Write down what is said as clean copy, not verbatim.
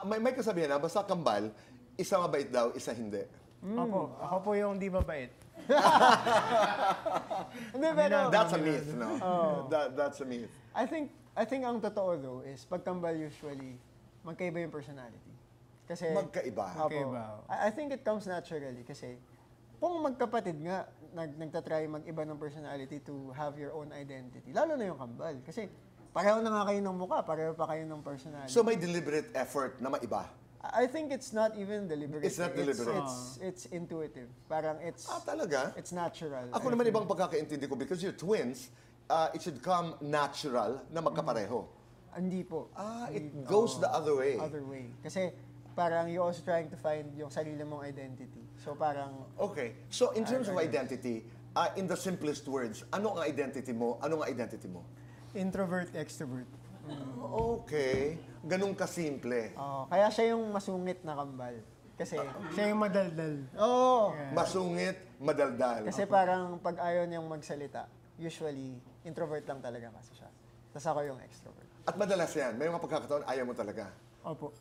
May kasabihan na, basta kambal, isa mabait daw, isa hindi. Opo, ako po yung di mabait. Hindi, pero That's a myth, no? That's a myth. I think ang totoo though is pagkambal usually magkaiba yung personality. Kasi Magkaiba. Opo. Magkaiba. I think it comes naturally kasi kung magkapatid nga nagtatry mag-iba ng personality to have your own identity, lalo na yung kambal. Kasi pareho na nga kayo ng mukha, pareho pa kayo ng personality. So may deliberate effort na maiba. I think it's not even deliberate. It's not deliberate. It's intuitive. Parang it's Talaga? it's natural. Ako naman ibang pagkakaintindi ko, because you're twins, it should come natural na magkapareho. Hindi po. It goes the other way. Other way. Kasi parang you're also trying to find yung sarili mong identity. So parang Okay. So in terms of identity, in the simplest words, ano ang identity mo? Ano ang identity mo? Introvert, extrovert. Okay. Ganun kasimple. kaya siya yung masungit na kambal. Kasi Siya yung madaldal. Masungit, madaldal. kasi parang pag ayaw niyang magsalita, usually introvert lang talaga kasi siya. Tapos ako yung extrovert. At madalas yan, may mga pagkakataon, ayaw mo talaga. Opo.